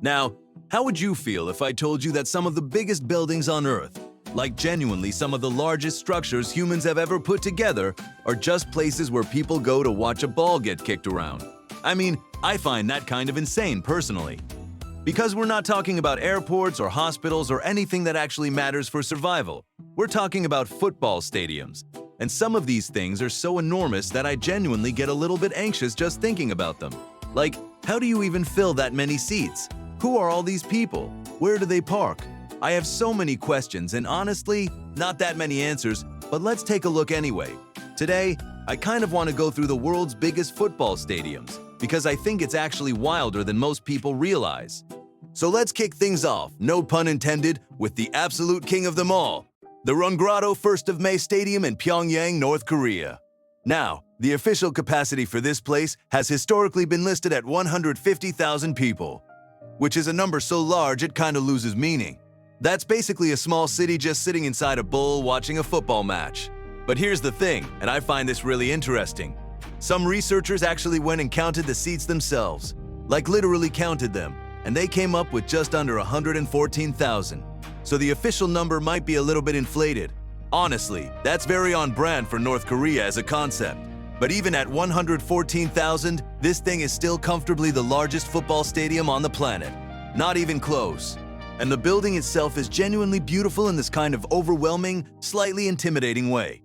Now, how would you feel if I told you that some of the biggest buildings on Earth, like genuinely some of the largest structures humans have ever put together, are just places where people go to watch a ball get kicked around? I mean, I find that kind of insane personally. Because we're not talking about airports or hospitals or anything that actually matters for survival. We're talking about football stadiums. And some of these things are so enormous that I genuinely get a little bit anxious just thinking about them. Like, how do you even fill that many seats? Who are all these people? Where do they park? I have so many questions and honestly, not that many answers, but let's take a look anyway. Today, I kind of want to go through the world's biggest football stadiums because I think it's actually wilder than most people realize. So let's kick things off, no pun intended, with the absolute king of them all, the Rungrado May Day Stadium in Pyongyang, North Korea. Now, the official capacity for this place has historically been listed at 150,000 people, which is a number so large it kind of loses meaning. That's basically a small city just sitting inside a bowl watching a football match. But here's the thing, and I find this really interesting. Some researchers actually went and counted the seats themselves, like literally counted them, and they came up with just under 114,000. So the official number might be a little bit inflated. Honestly, that's very on brand for North Korea as a concept. But even at 114,000, this thing is still comfortably the largest football stadium on the planet. Not even close. And the building itself is genuinely beautiful in this kind of overwhelming, slightly intimidating way.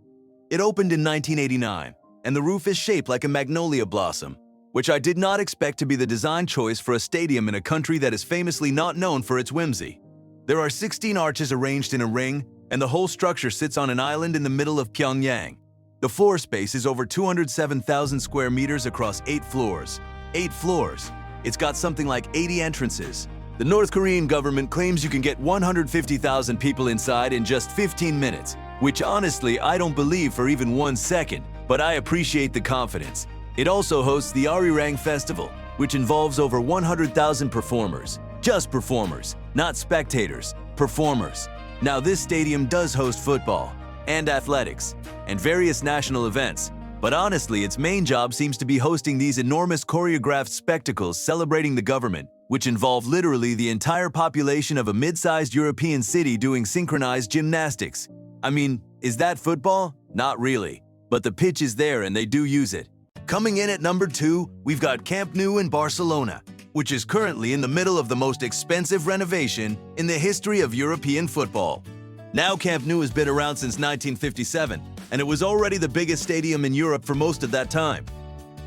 It opened in 1989, and the roof is shaped like a magnolia blossom, which I did not expect to be the design choice for a stadium in a country that is famously not known for its whimsy. There are 16 arches arranged in a ring, and the whole structure sits on an island in the middle of Pyongyang. The floor space is over 207,000 square meters across 8 floors. 8 floors. It's got something like 80 entrances. The North Korean government claims you can get 150,000 people inside in just 15 minutes, which honestly I don't believe for even 1 second, but I appreciate the confidence. It also hosts the Arirang Festival, which involves over 100,000 performers. Just performers, not spectators, performers. Now this stadium does host football, and athletics, and various national events, but honestly its main job seems to be hosting these enormous choreographed spectacles celebrating the government, which involve literally the entire population of a mid-sized European city doing synchronized gymnastics. I mean, is that football? Not really, but the pitch is there and they do use it. Coming in at number 2, we've got Camp Nou in Barcelona, which is currently in the middle of the most expensive renovation in the history of European football. Now Camp Nou has been around since 1957, and it was already the biggest stadium in Europe for most of that time.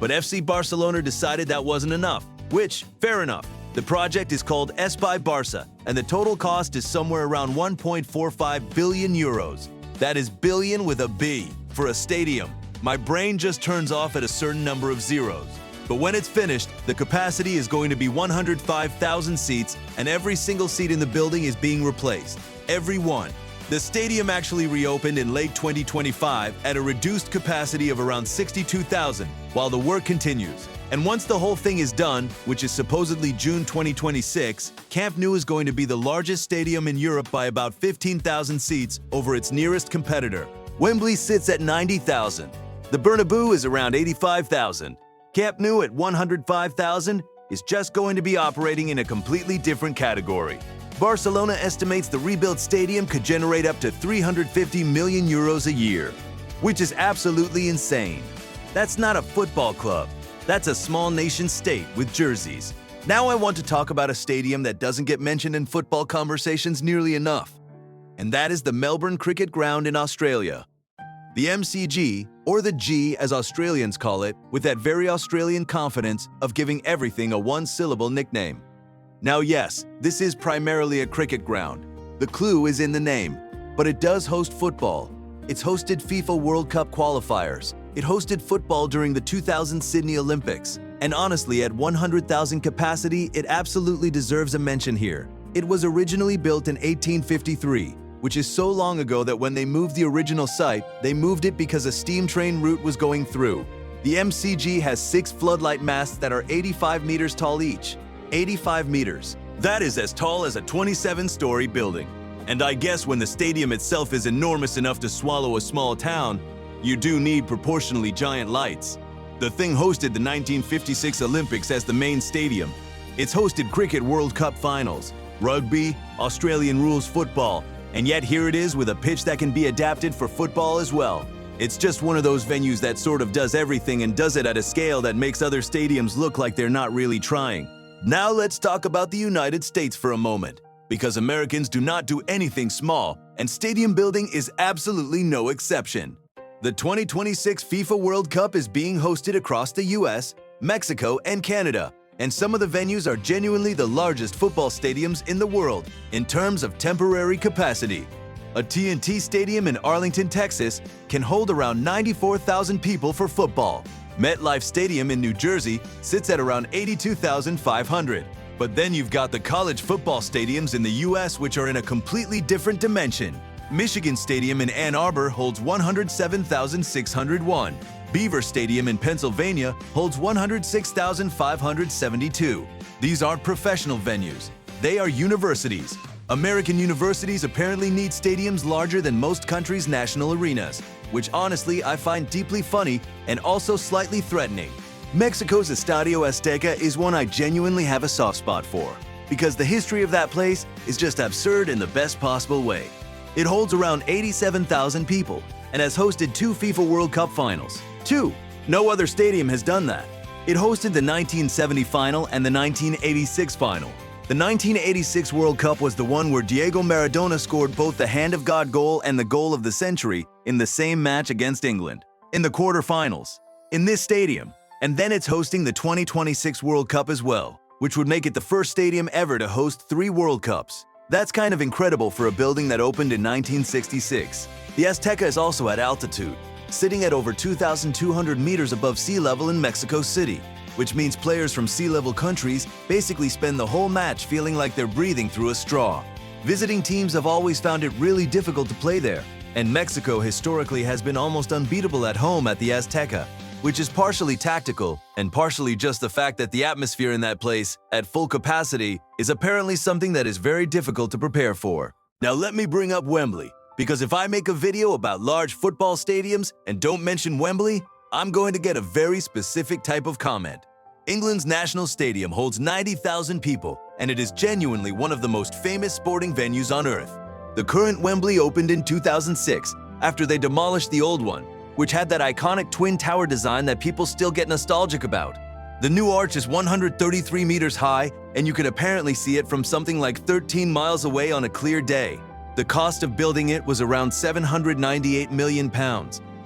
But FC Barcelona decided that wasn't enough, which, fair enough. The project is called Espai Barça, and the total cost is somewhere around 1.45 billion euros. That is billion with a B, for a stadium. My brain just turns off at a certain number of zeros. But when it's finished, the capacity is going to be 105,000 seats, and every single seat in the building is being replaced. Every one. The stadium actually reopened in late 2025 at a reduced capacity of around 62,000, while the work continues. And once the whole thing is done, which is supposedly June 2026, Camp Nou is going to be the largest stadium in Europe by about 15,000 seats over its nearest competitor. Wembley sits at 90,000. The Bernabeu is around 85,000. Camp Nou at 105,000 is just going to be operating in a completely different category. Barcelona estimates the rebuilt stadium could generate up to 350 million euros a year, which is absolutely insane. That's not a football club. That's a small nation-state with jerseys. Now I want to talk about a stadium that doesn't get mentioned in football conversations nearly enough, and that is the Melbourne Cricket Ground in Australia. The MCG, or the G as Australians call it, with that very Australian confidence of giving everything a one-syllable nickname. Now yes, this is primarily a cricket ground. The clue is in the name, but it does host football. It's hosted FIFA World Cup qualifiers. It hosted football during the 2000 Sydney Olympics. And honestly, at 100,000 capacity, it absolutely deserves a mention here. It was originally built in 1853, which is so long ago that when they moved the original site, they moved it because a steam train route was going through. The MCG has 6 floodlight masts that are 85 meters tall each. 85 meters. That is as tall as a 27-story building. And I guess when the stadium itself is enormous enough to swallow a small town, you do need proportionally giant lights. The thing hosted the 1956 Olympics as the main stadium, It's hosted Cricket World Cup finals, rugby, Australian rules football, and yet here it is with a pitch that can be adapted for football as well. It's just one of those venues that sort of does everything and does it at a scale that makes other stadiums look like they're not really trying. Now let's talk about the United States for a moment, because Americans do not do anything small, and stadium building is absolutely no exception. The 2026 FIFA World Cup is being hosted across the US, Mexico, and Canada, and some of the venues are genuinely the largest football stadiums in the world in terms of temporary capacity. A TNT Stadium in Arlington, Texas can hold around 94,000 people for football. MetLife Stadium in New Jersey sits at around 82,500. But then you've got the college football stadiums in the US, which are in a completely different dimension. Michigan Stadium in Ann Arbor holds 107,601. Beaver Stadium in Pennsylvania holds 106,572. These aren't professional venues. They are universities. American universities apparently need stadiums larger than most countries' national arenas, which honestly I find deeply funny and also slightly threatening. Mexico's Estadio Azteca is one I genuinely have a soft spot for, because the history of that place is just absurd in the best possible way. It holds around 87,000 people and has hosted 2 FIFA World Cup finals. 2. No other stadium has done that. It hosted the 1970 final and the 1986 final. The 1986 World Cup was the one where Diego Maradona scored both the Hand of God goal and the goal of the century in the same match against England, in the quarterfinals, in this stadium. And then it's hosting the 2026 World Cup as well, which would make it the first stadium ever to host 3 World Cups. That's kind of incredible for a building that opened in 1966. The Azteca is also at altitude, sitting at over 2,200 meters above sea level in Mexico City, which means players from sea-level countries basically spend the whole match feeling like they're breathing through a straw. Visiting teams have always found it really difficult to play there, and Mexico historically has been almost unbeatable at home at the Azteca, which is partially tactical and partially just the fact that the atmosphere in that place, at full capacity, is apparently something that is very difficult to prepare for. Now let me bring up Wembley, because if I make a video about large football stadiums and don't mention Wembley, I'm going to get a very specific type of comment. England's National Stadium holds 90,000 people, and it is genuinely one of the most famous sporting venues on earth. The current Wembley opened in 2006, after they demolished the old one, which had that iconic twin tower design that people still get nostalgic about. The new arch is 133 meters high, and you can apparently see it from something like 13 miles away on a clear day. The cost of building it was around £798 million,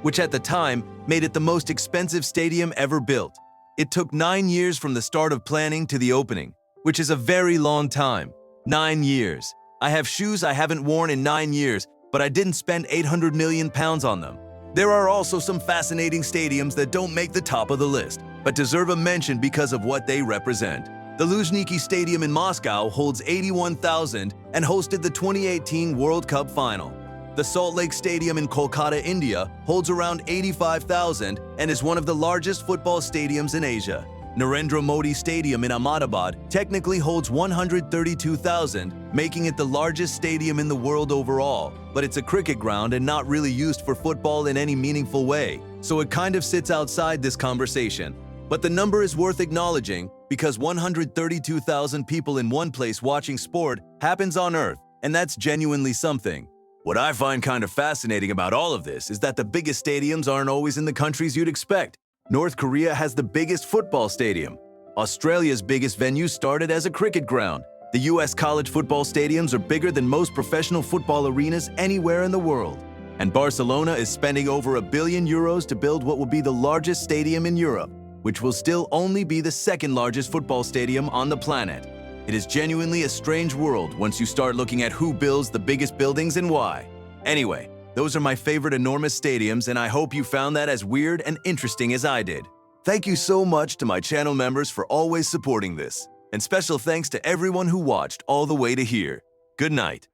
which at the time made it the most expensive stadium ever built. It took 9 years from the start of planning to the opening, which is a very long time. 9 years. I have shoes I haven't worn in 9 years, but I didn't spend £800 million on them. There are also some fascinating stadiums that don't make the top of the list, but deserve a mention because of what they represent. The Luzhniki Stadium in Moscow holds 81,000 and hosted the 2018 World Cup final. The Salt Lake Stadium in Kolkata, India holds around 85,000 and is one of the largest football stadiums in Asia. Narendra Modi Stadium in Ahmedabad technically holds 132,000, making it the largest stadium in the world overall, but it's a cricket ground and not really used for football in any meaningful way, so it kind of sits outside this conversation. But the number is worth acknowledging because 132,000 people in one place watching sport happens on Earth, and that's genuinely something. What I find kind of fascinating about all of this is that the biggest stadiums aren't always in the countries you'd expect. North Korea has the biggest football stadium. Australia's biggest venue started as a cricket ground. The US college football stadiums are bigger than most professional football arenas anywhere in the world. And Barcelona is spending over €1 billion to build what will be the largest stadium in Europe, which will still only be the second largest football stadium on the planet. It is genuinely a strange world once you start looking at who builds the biggest buildings and why. Anyway, those are my favorite enormous stadiums, and I hope you found that as weird and interesting as I did. Thank you so much to my channel members for always supporting this. And special thanks to everyone who watched all the way to here. Good night.